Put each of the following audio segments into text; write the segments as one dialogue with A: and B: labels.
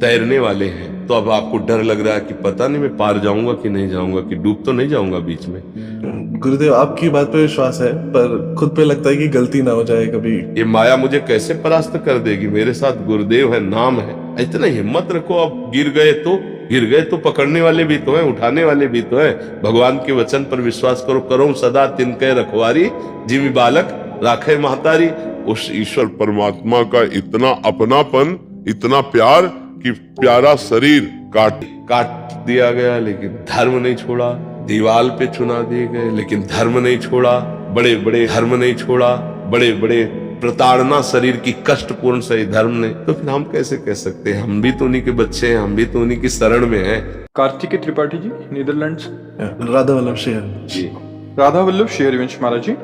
A: तैरने वाले हैं, तो अब आपको डर लग रहा है कि पता नहीं मैं पार जाऊंगा कि नहीं जाऊंगा, कि डूब तो नहीं जाऊंगा बीच में।
B: गुरुदेव, आपकी बात पे विश्वास है, पर खुद पे लगता है कि गलती ना हो जाए कभी।
A: ये माया मुझे कैसे परास्त कर देगी? मेरे साथ गुरुदेव है, नाम है। इतना हिम्मत रखो। अब गिर गए तो पकड़ने वाले भी तो हैं, उठाने वाले भी तो हैं। भगवान के वचन पर विश्वास करो। करो सदा तिनके रखवारी, जिमि बालक राखे महतारी। उस ईश्वर परमात्मा का इतना अपनापन, इतना प्यार कि प्यारा शरीर काट दिया गया, लेकिन धर्म नहीं छोड़ा। दीवाल पे चुना दिए गए, लेकिन धर्म नहीं छोड़ा। बड़े बड़े प्रताड़ना शरीर की कष्टपूर्ण सही धर्म ने, तो फिर हम कैसे कह सकते हैं? हम भी तो उन्हीं के बच्चे हैं, हम भी तो उन्हीं की शरण में हैं।
C: कार्तिकेय त्रिपाठी जी, नीदरलैंड्स।
B: राधा वल्लभ शेर
A: जी,
C: राधा वल्लभ शेरवंश महाराज जी।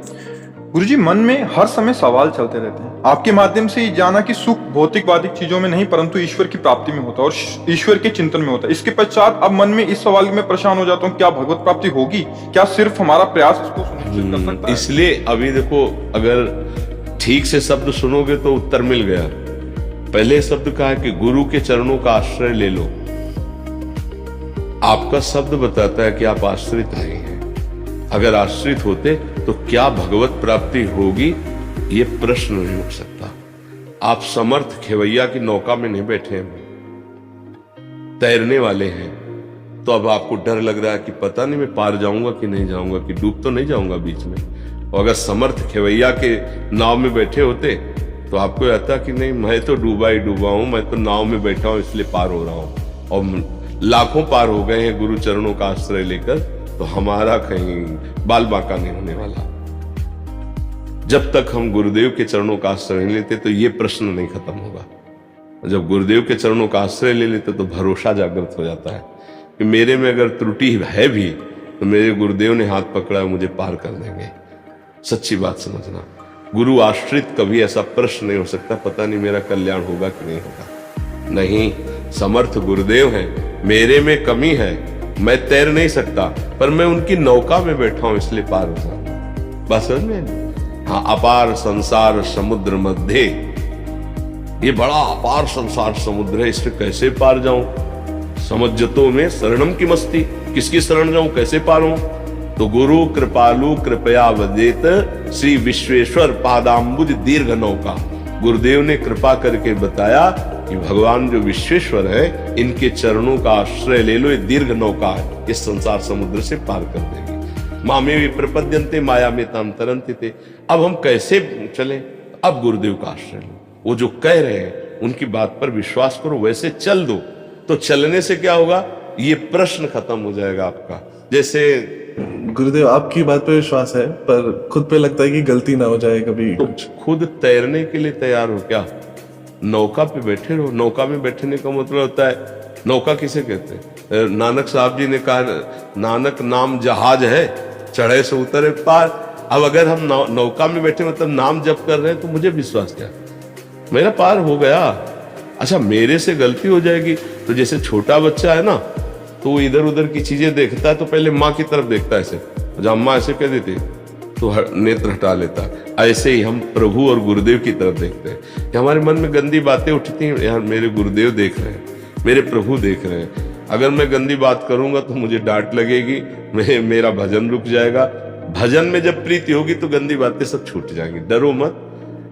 C: गुरुजी, मन में हर समय सवाल चलते रहते हैं। आपके माध्यम से ये जाना कि सुख भौतिकवादी चीजों में नहीं, परंतु ईश्वर की प्राप्ति में होता है और ईश्वर के चिंतन में होता है। इसके पश्चात अब मन में इस सवाल में परेशान हो जाता हूँ, क्या भगवत प्राप्ति होगी? क्या सिर्फ हमारा प्रयास इसको सुनिश्चित कर सकता है?
A: इसलिए अभी देखो, अगर ठीक से शब्द सुनोगे तो उत्तर मिल गया। पहले शब्द कहा है कि गुरु के चरणों का आश्रय ले लो। आपका शब्द बताता है कि आप आश्रित नहीं हैं। अगर आश्रित होते तो क्या भगवत प्राप्ति होगी, ये प्रश्न नहीं उठ सकता। आप समर्थ खेवैया की नौका में नहीं बैठे हैं, तैरने वाले हैं, तो अब आपको डर लग रहा है कि पता नहीं मैं पार जाऊंगा कि नहीं जाऊंगा, कि डूब तो नहीं जाऊंगा बीच में। और अगर समर्थ खेवैया के नाव में बैठे होते तो आपको कहता कि नहीं, मैं तो डूबा ही डूबा हूं, मैं तो नाव में बैठा हूं इसलिए पार हो रहा हूं। और लाखों पार हो गए हैं गुरु चरणों का आश्रय लेकर, तो हमारा कहीं बाल बांका नहीं होने वाला। जब तक हम गुरुदेव के चरणों का आश्रय नहीं लेते तो ये प्रश्न नहीं खत्म होगा। जब गुरुदेव के चरणों का आश्रय ले लेते तो भरोसा जागृत हो जाता है कि मेरे में अगर त्रुटि है भी तो मेरे गुरुदेव ने हाथ पकड़ा, मुझे पार कर देंगे। सच्ची बात समझना, गुरु आश्रित कभी ऐसा प्रश्न नहीं हो सकता पता नहीं मेरा कल्याण होगा कि नहीं होगा। नहीं, समर्थ गुरुदेव हैं, मेरे में कमी है, मैं तैर नहीं सकता, पर मैं उनकी नौका में बैठा हूं इसलिए पार हो जाऊंगा। बस समझ में? हाँ, अपार संसार समुद्र मध्य, ये बड़ा अपार संसार समुद्र है, इससे कैसे पार जाऊं? समझतो में शरणम की मस्ती, किसकी शरण जाऊं, कैसे पार हूं? तो गुरु कृपालु कृपया वदेत, श्री विश्वेश्वर पादाम्बुज दीर्घ नौका। गुरुदेव ने कृपा करके बताया कि भगवान जो विश्वेश्वर है, इनके चरणों का आश्रय ले लो, ये दीर्घ नौका है, इस संसार समुद्र से पार कर देगी। मामे भी प्रपद्यन्ते माया में ताम तरन्ते थे। अब हम कैसे चले? अब गुरुदेव का आश्रय लो। वो जो कह रहे हैं उनकी बात पर विश्वास करो, वैसे चल दो। तो चलने से क्या होगा? ये प्रश्न खत्म हो जाएगा आपका। जैसे
B: गुरुदेव, आपकी बात पे विश्वास है, पर खुद पे लगता है कि गलती ना हो जाए कभी।
A: तो खुद तैरने के लिए तैयार हो क्या? नौका पे बैठे रहो। नौका में बैठने का मतलब होता है, नौका किसे कहते हैं? नानक साहब जी ने कहा, नानक नाम जहाज है, चढ़े से उतरे पार। अब अगर हम नौका में बैठे मतलब नाम जप कर रहे हैं, तो मुझे विश्वास क्या, मेरा पार हो गया। अच्छा, मेरे से गलती हो जाएगी तो जैसे छोटा बच्चा है ना, तो वो इधर उधर की चीजें देखता है तो पहले माँ की तरफ देखता है ऐसे, जब अम्मा ऐसे कह देती तो नेत्र हटा लेता। ऐसे ही हम प्रभु और गुरुदेव की तरफ देखते हैं कि हमारे मन में गंदी बातें उठती हैं, यार मेरे गुरुदेव देख रहे हैं, मेरे प्रभु देख रहे हैं। अगर मैं गंदी बात करूंगा तो मुझे डांट लगेगी, मेरा भजन रुक जाएगा। भजन में जब प्रीति होगी तो गंदी बातें सब छूट जाएंगी। डरो मत।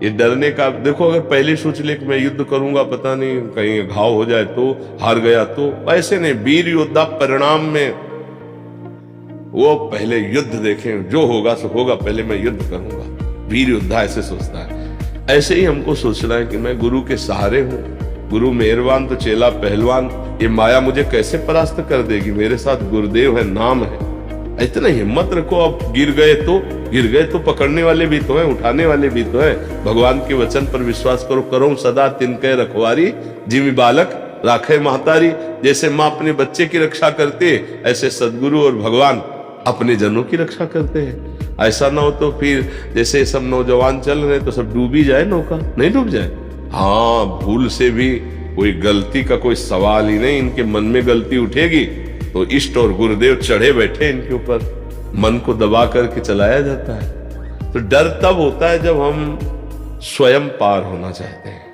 A: ये डरने का देखो, अगर पहले सोच ले कि मैं युद्ध करूंगा, पता नहीं कहीं घाव हो जाए तो, हार गया तो, ऐसे नहीं। वीर योद्धा परिणाम में वो पहले युद्ध देखें, जो होगा सो होगा, पहले मैं युद्ध करूंगा। वीर योद्धा ऐसे सोचता है। ऐसे ही हमको सोचना है कि मैं गुरु के सहारे हूं, गुरु मेहरबान तो चेला पहलवान। ये माया मुझे कैसे परास्त कर देगी? मेरे साथ गुरुदेव है, नाम है। इतना हिम्मत रखो। अब गिर गए तो पकड़ने वाले भी तो हैं, उठाने वाले भी तो हैं। भगवान के वचन पर विश्वास करो। करो सदा तिनके रखवारी, जिमि बालक राखे महतारी। जैसे माँ अपने बच्चे की रक्षा करते, ऐसे सदगुरु और भगवान अपने जनों की रक्षा करते हैं। ऐसा ना हो तो फिर जैसे सब नौजवान चल रहे तो सब डूब ही जाए, नौका नहीं डूब जाए। हाँ, भूल से भी कोई गलती का कोई सवाल ही नहीं। इनके मन में गलती उठेगी तो इष्ट और गुरुदेव चढ़े बैठे इनके ऊपर, मन को दबा करके चलाया जाता है। तो डर तब होता है जब हम स्वयं पार होना चाहते हैं।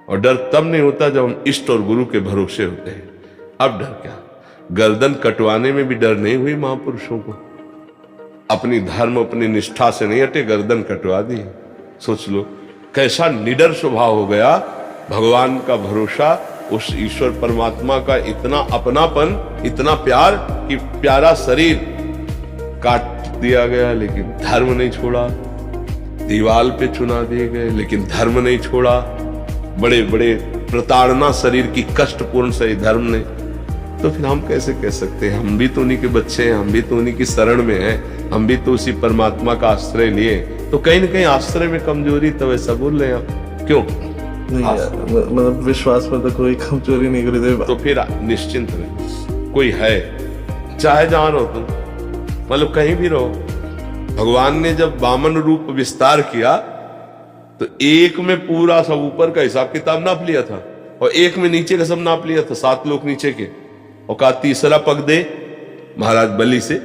A: और डर तब नहीं होता जब हम इष्ट और गुरु के भरोसे होते हैं। अब डर क्या, गर्दन कटवाने में भी डर नहीं हुई महापुरुषों को। अपनी धर्म अपनी निष्ठा से नहीं हटे, गर्दन कटवा दी। सोच लो कैसा निडर स्वभाव हो गया, भगवान का भरोसा, उस ईश्वर परमात्मा का इतना अपनापन, इतना प्यार कि प्यारा शरीर काट दिया गया लेकिन धर्म नहीं छोड़ा, दीवाल पे चुना दिए गए लेकिन धर्म नहीं छोड़ा, बड़े बड़े प्रताड़ना शरीर की कष्टपूर्ण सही धर्म ने। तो फिर हम कैसे कह सकते हैं, हम भी तो उन्हीं के बच्चे हैं, हम भी तो उन्हीं की शरण में हैं, हम भी तो उसी परमात्मा का आश्रय लिए। तो कहीं ना कहीं आश्रय में कमजोरी, तो ऐसा बोल रहे हैं आप क्यों?
B: नहीं यार, मतलब विश्वास में तो कोई कमजोरी नहीं गुरुदेव।
A: तो फिर निश्चिंत रहे, कोई है, चाहे जहां रहो तुम, मतलब कहीं भी रहो। भगवान ने जब वामन रूप विस्तार किया तो एक में पूरा सब ऊपर का हिसाब किताब नाप लिया था और एक में नीचे का सब नाप लिया था, 7 लोग नीचे के, और कहा तीसरा पग दे महाराज बलि से।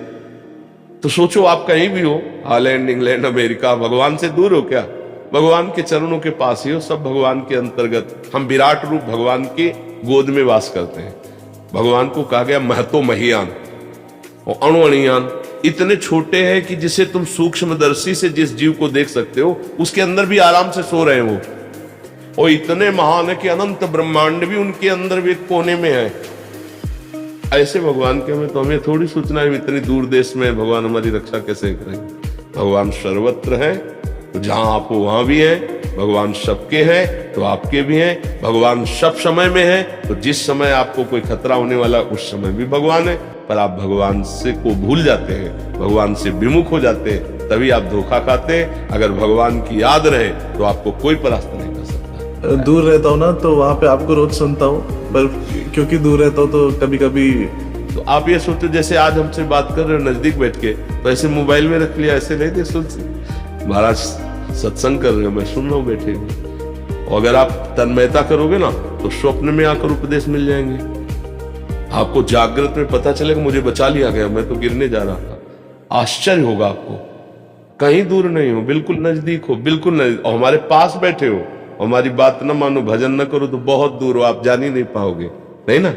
A: तो सोचो आप कहीं भी हो, हॉलैंड, इंग्लैंड, अमेरिका, भगवान से दूर हो क्या? भगवान के चरणों के पास ही हो, सब भगवान के अंतर्गत। हम विराट रूप भगवान के गोद में वास करते हैं। भगवान को कहा गया महतो महियान और अणुअणियान, इतने छोटे हैं कि जिसे तुम सूक्ष्मदर्शी से जिस जीव को देख सकते हो उसके अंदर भी आराम से सो रहे हैं वो, और इतने महान है कि अनंत ब्रह्मांड भी उनके अंदर भी एक कोने में है। ऐसे भगवान के में तो हमें थोड़ी सोचना है इतनी दूर देश में भगवान हमारी रक्षा कैसे करेंगे। भगवान सर्वत्र है, तो जहां आप हो वहां भी है। भगवान सबके हैं तो आपके भी हैं। भगवान सब समय में है, तो जिस समय आपको कोई खतरा होने वाला उस समय भी भगवान है। पर आप भगवान से को भूल जाते हैं, भगवान से विमुख हो जाते हैं, तभी आप धोखा खाते हैं। अगर भगवान की याद रहे तो आपको कोई परास्त नहीं कर सकता।
B: दूर रहता हूँ ना, तो वहां पे आपको रोज सुनता हूँ, पर क्योंकि दूर रहता हूँ तो कभी कभी।
A: तो आप ये सोचो जैसे आज हमसे बात कर रहे हो नजदीक बैठ के, तो ऐसे मोबाइल में रख लिया, ऐसे नहीं थे सुन महाराज सत्संग कर रहे हो, मैं सुन रहा हूँ बैठे हुए। और अगर आप तन्मयता करोगे ना तो स्वप्न में आकर उपदेश मिल जाएंगे। आपको जागृत में पता चलेगा मुझे बचा लिया गया, मैं तो गिरने जा रहा था। आश्चर्य होगा आपको। कहीं दूर नहीं हो, बिल्कुल नजदीक हो, बिल्कुल नजदीक, और हमारे पास बैठे हो। हमारी बात न मानो, भजन न करो तो बहुत दूर हो, आप जान ही नहीं पाओगे, नहीं ना।